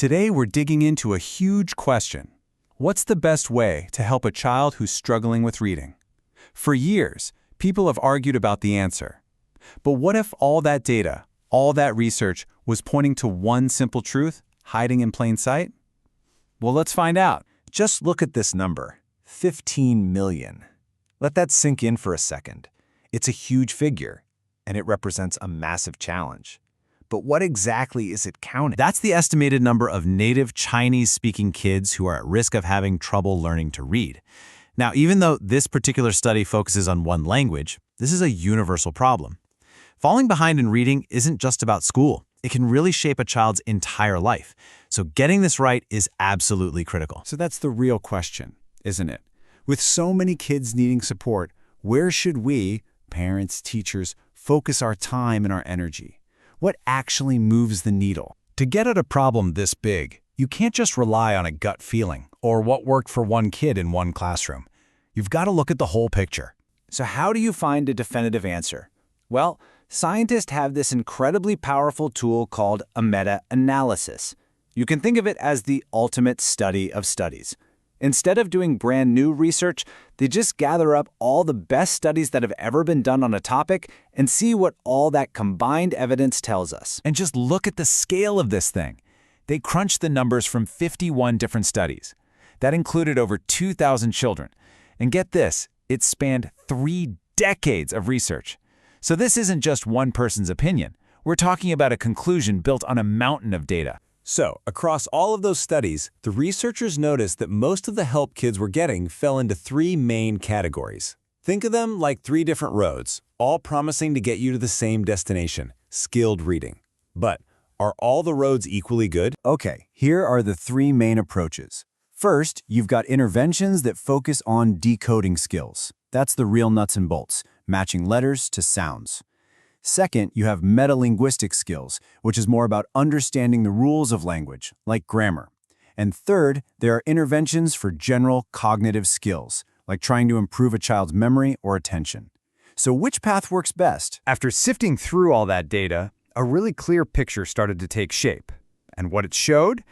Today we're digging into a huge question. What's the best way to help a child who's struggling with reading? For years, people have argued about the answer. But what if all that data, all that research, was pointing to one simple truth, hiding in plain sight? Well, let's find out. Just look at this number, 15 million. Let that sink in for a second. It's a huge figure, and it represents a massive challenge. But what exactly is it counting? That's the estimated number of native Chinese-speaking kids who are at risk of having trouble learning to read. Now, even though this particular study focuses on one language, this is a universal problem. Falling behind in reading isn't just about school. It can really shape a child's entire life. So getting this right is absolutely critical. So that's the real question, isn't it? With so many kids needing support, where should we, parents, teachers, focus our time and our energy? What actually moves the needle? To get at a problem this big, you can't just rely on a gut feeling or what worked for one kid in one classroom. You've got to look at the whole picture. So how do you find a definitive answer? Well, scientists have this incredibly powerful tool called a meta-analysis. You can think of it as the ultimate study of studies. Instead of doing brand new research, they just gather up all the best studies that have ever been done on a topic and see what all that combined evidence tells us. And just look at the scale of this thing. They crunched the numbers from 51 different studies. That included over 2,000 children. And get this, it spanned 3 decades of research. So this isn't just one person's opinion. We're talking about a conclusion built on a mountain of data. So, across all of those studies, the researchers noticed that most of the help kids were getting fell into 3 main categories. Think of them like 3 different roads, all promising to get you to the same destination, skilled reading. But are all the roads equally good? Okay, here are the 3 main approaches. First, you've got interventions that focus on decoding skills. That's the real nuts and bolts, matching letters to sounds. Second, you have metalinguistic skills, which is more about understanding the rules of language, like grammar. And third, there are interventions for general cognitive skills, like trying to improve a child's memory or attention. So which path works best? After sifting through all that data, a really clear picture started to take shape. And what it showed?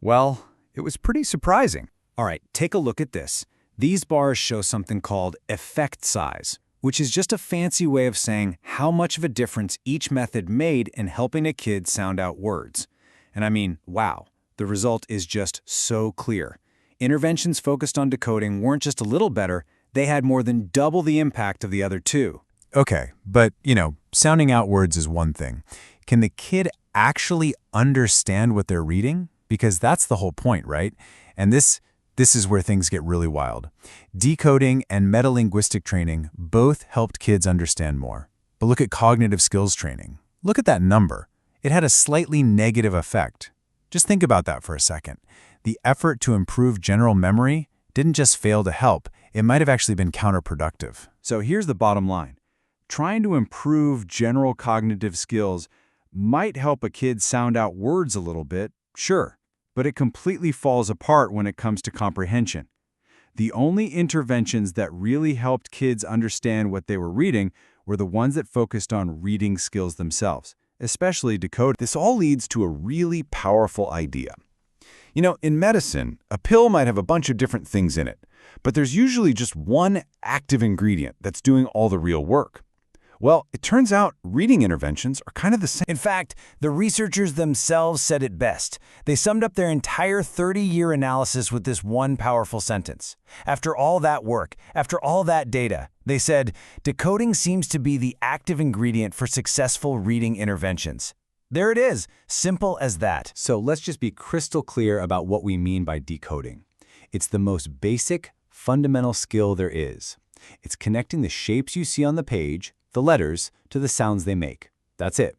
Well, it was pretty surprising. All right, take a look at this. These bars show something called effect size, which is just a fancy way of saying how much of a difference each method made in helping a kid sound out words. And I mean, wow, the result is just so clear. Interventions focused on decoding weren't just a little better, they had more than double the impact of the other 2. Okay, but, sounding out words is one thing. Can the kid actually understand what they're reading? Because that's the whole point, right? And this is where things get really wild. Decoding and metalinguistic training both helped kids understand more. But look at cognitive skills training. Look at that number. It had a slightly negative effect. Just think about that for a second. The effort to improve general memory didn't just fail to help, it might have actually been counterproductive. So here's the bottom line. Trying to improve general cognitive skills might help a kid sound out words a little bit, sure. But it completely falls apart when it comes to comprehension. The only interventions that really helped kids understand what they were reading were the ones that focused on reading skills themselves, especially decoding. This all leads to a really powerful idea. In medicine, a pill might have a bunch of different things in it, but there's usually just one active ingredient that's doing all the real work. Well, it turns out reading interventions are kind of the same. In fact, the researchers themselves said it best. They summed up their entire 30-year analysis with this one powerful sentence. After all that work, after all that data, they said, decoding seems to be the active ingredient for successful reading interventions. There it is, simple as that. So let's just be crystal clear about what we mean by decoding. It's the most basic, fundamental skill there is. It's connecting the shapes you see on the page, the letters, to the sounds they make. That's it.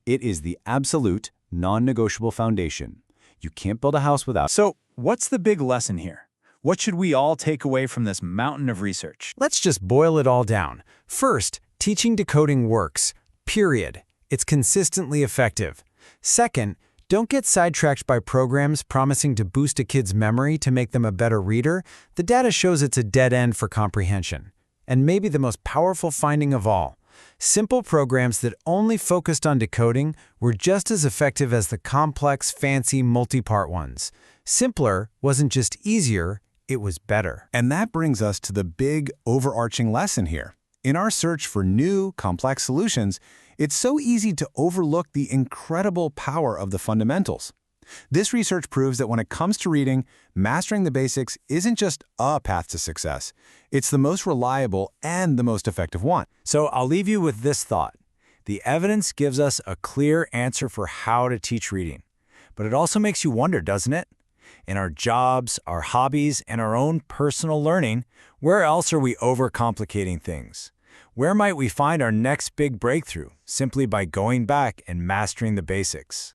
It is the absolute, non-negotiable foundation. You can't build a house without. So what's the big lesson here? What should we all take away from this mountain of research? Let's just boil it all down. First, teaching decoding works. Period. It's consistently effective. Second, don't get sidetracked by programs promising to boost a kid's memory to make them a better reader. The data shows it's a dead end for comprehension. And maybe the most powerful finding of all, Simple programs that only focused on decoding were just as effective as the complex, fancy, multi-part ones. Simpler wasn't just easier, it was better. And that brings us to the big, overarching lesson here. In our search for new, complex solutions, it's so easy to overlook the incredible power of the fundamentals. This research proves that when it comes to reading, mastering the basics isn't just a path to success. It's the most reliable and the most effective one. So I'll leave you with this thought. The evidence gives us a clear answer for how to teach reading. But it also makes you wonder, doesn't it? In our jobs, our hobbies, and our own personal learning, where else are we overcomplicating things? Where might we find our next big breakthrough simply by going back and mastering the basics?